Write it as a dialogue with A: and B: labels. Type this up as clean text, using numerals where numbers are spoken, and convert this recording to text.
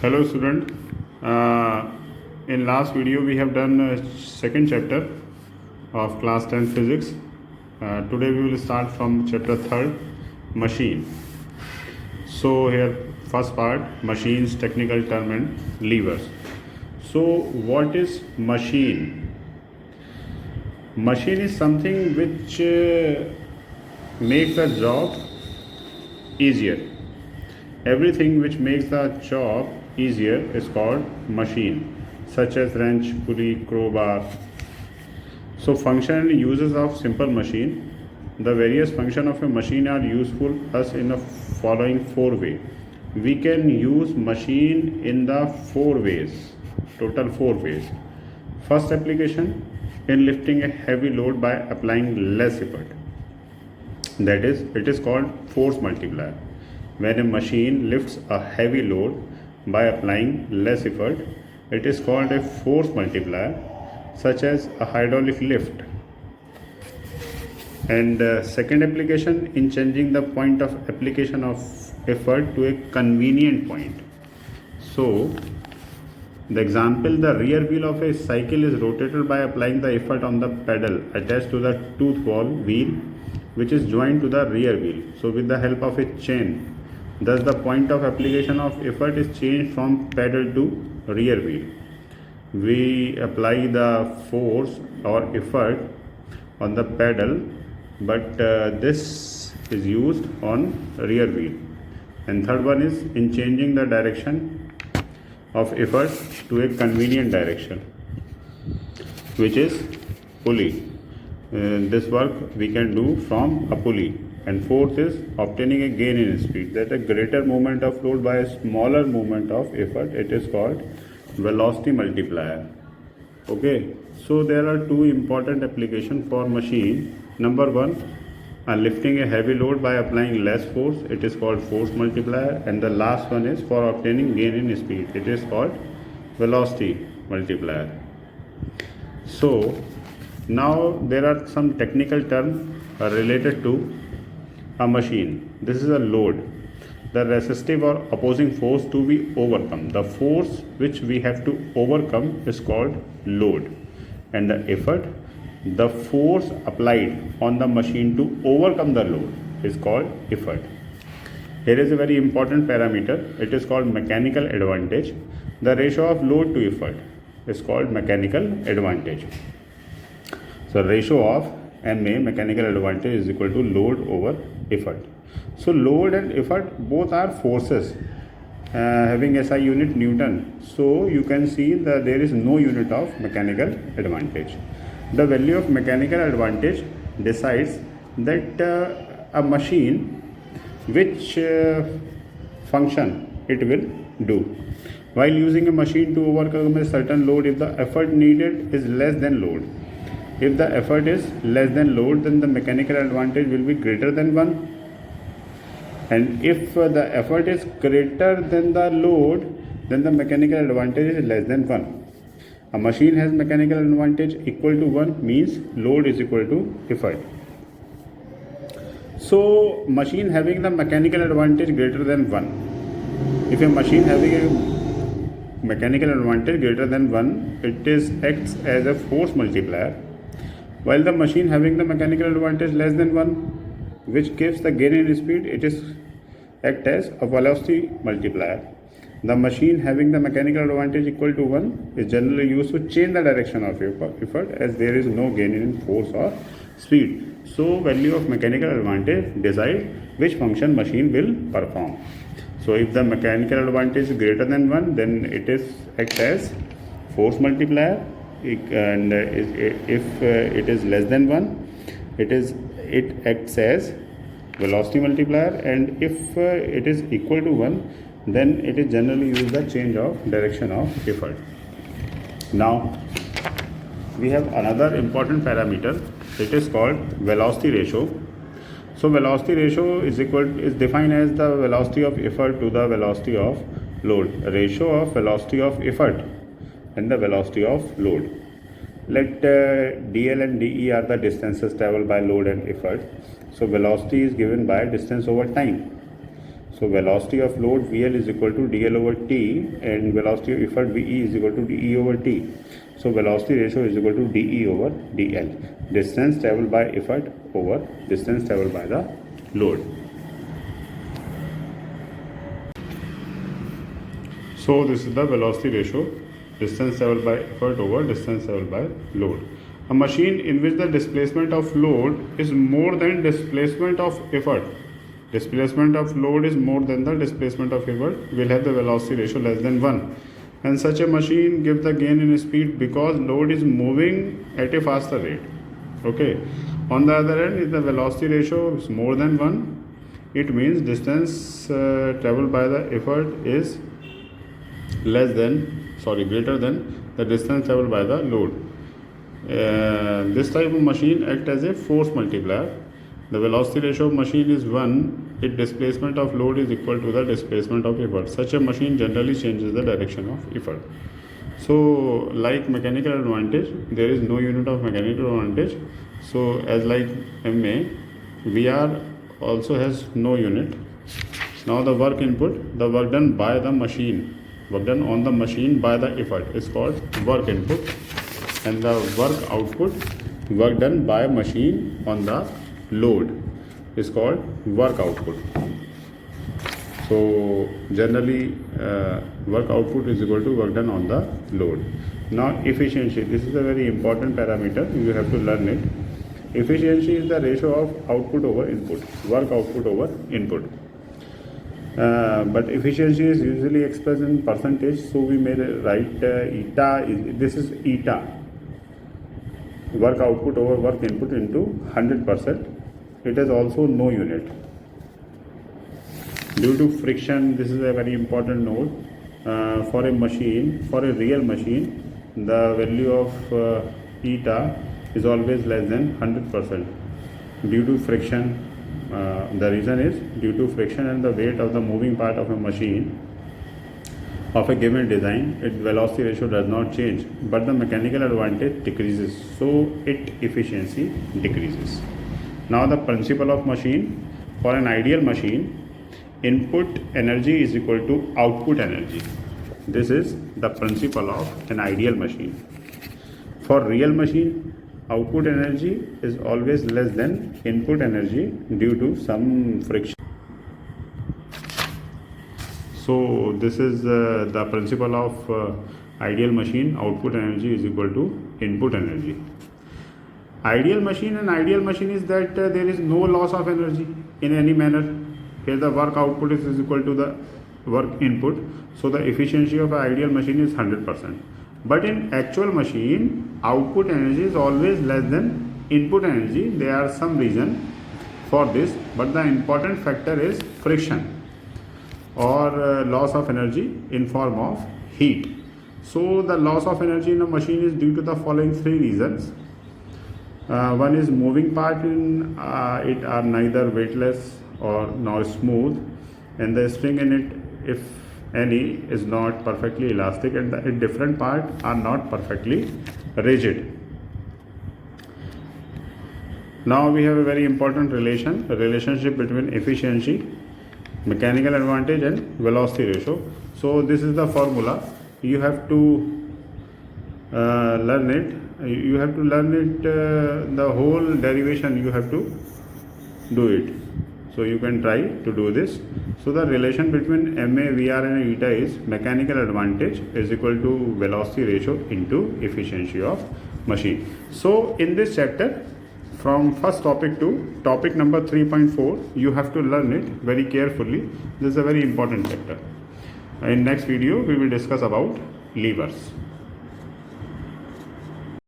A: Hello student. In last video we have done second chapter of class 10 physics. Today we will start from chapter 3rd, machine. So here first part, machines, technical term and levers. So what is machine? Machine is something which makes the job easier. Everything which makes the job easier is called machine, such as wrench, pulley, crowbar. So function and uses of simple machine. The various function of a machine are useful us in the following four ways. We can use machine in the four ways, total four ways. First application, in lifting a heavy load by applying less effort. That is, it is called force multiplier. When a machine lifts a heavy load by applying less effort, it is called a force multiplier, such as a hydraulic lift. And second application, in changing the point of application of effort to a convenient point. So the example, the rear wheel of a cycle is rotated by applying the effort on the pedal attached to the tooth ball wheel, which is joined to the rear wheel. So with the help of a chain, thus the point of application of effort is changed from pedal to rear wheel. We apply the force or effort on the pedal, but this is used on rear wheel. And third one is in changing the direction of effort to a convenient direction, which is pulley. This work we can do from a pulley. And fourth is obtaining a gain in speed, that a greater movement of load by a smaller movement of effort. It is called velocity multiplier. Okay, so there are two important applications for machine. Number one, lifting a heavy load by applying less force. It is called force multiplier. And the last one is for obtaining gain in speed. It is called velocity multiplier. So now there are some technical terms related to a machine. This is a load, the resistive or opposing force to be overcome. The force which we have to overcome is called load, and the effort, the force applied on the machine to overcome the load, is called effort. Here is a very important parameter. It is called mechanical advantage. The ratio of load to effort is called mechanical advantage. So ratio of MA, mechanical advantage, is equal to load over effort. So load and effort both are forces having SI unit Newton. So you can see that there is no unit of mechanical advantage. The value of mechanical advantage decides that a machine which function it will do. While using a machine to overcome a certain load, if the effort needed is less than load, if the effort is less than load, then the mechanical advantage will be greater than 1. And if the effort is greater than the load, then the mechanical advantage is less than 1. A machine has mechanical advantage equal to 1 means load is equal to effort. So machine having the mechanical advantage greater than 1. If a machine having a mechanical advantage greater than 1, it is acts as a force multiplier. While the machine having the mechanical advantage less than 1, which gives the gain in speed, it is act as a velocity multiplier. The machine having the mechanical advantage equal to 1 is generally used to change the direction of effort, as there is no gain in force or speed. So value of mechanical advantage decide which function machine will perform. So if the mechanical advantage is greater than 1, then it is act as force multiplier. And if it is less than 1, it acts as velocity multiplier, and if it is equal to 1, then it is generally used the change of direction of effort. Now we have another important parameter. It is called velocity ratio. So velocity ratio is defined as the velocity of effort to the velocity of load, ratio of velocity of effort and the velocity of load. Let dl and de are the distances traveled by load and effort. So velocity is given by distance over time. So velocity of load VL is equal to DL over T, and velocity of effort VE is equal to DE over T. So velocity ratio is equal to DE over DL. Distance traveled by effort over distance traveled by the load. So this is the velocity ratio, distance traveled by effort over distance traveled by load. A machine in which the displacement of load is more than displacement of effort, displacement of load is more than the displacement of effort, will have the velocity ratio less than 1. And such a machine gives the gain in speed because load is moving at a faster rate. Okay. On the other hand, if the velocity ratio is more than 1, it means distance traveled by the effort is greater than the distance traveled by the load. This type of machine acts as a force multiplier. The velocity ratio of machine is 1 if displacement of load is equal to the displacement of effort. Such a machine generally changes the direction of effort. So like mechanical advantage, there is no unit of mechanical advantage. So as like MA, VR also has no unit. Now the work input, the work done by the machine, work done on the machine by the effort is called work input, and the work output, work done by machine on the load, is called work output. So generally work output is equal to work done on the load. Now efficiency, this is a very important parameter, you have to learn it. Efficiency is the ratio of output over input, work output over input. But efficiency is usually expressed in percentage, so we may write eta, this is eta, work output over work input into 100%. It has also no unit. Due to friction, this is a very important note. For a machine, for a real machine, the value of eta is always less than 100%. Due to friction, the reason is due to friction and the weight of the moving part of a machine of a given design, its velocity ratio does not change, but the mechanical advantage decreases, so its efficiency decreases. Now the principle of machine. For an ideal machine, input energy is equal to output energy. This is the principle of an ideal machine. For real machine, output energy is always less than input energy due to some friction. So this is the principle of ideal machine. Output energy is equal to input energy. Ideal machine and ideal machine is that there is no loss of energy in any manner. Here the work output is equal to the work input. So the efficiency of an ideal machine is 100%. But in actual machine, output energy is always less than input energy. There are some reason for this, but the important factor is friction or loss of energy in form of heat. So the loss of energy in a machine is due to the following 3 reasons. One is moving part in it are neither weightless or nor smooth, and the spring in it, if any, is not perfectly elastic, and the different parts are not perfectly rigid. Now we have a very important relationship between efficiency, mechanical advantage and velocity ratio. So this is the formula. You have to learn it. You have to learn it, the whole derivation you have to do it. So you can try to do this. So the relation between MA, VR and eta is mechanical advantage is equal to velocity ratio into efficiency of machine. So in this chapter, from first topic to topic number 3.4, you have to learn it very carefully. This is a very important chapter. In next video, we will discuss about levers.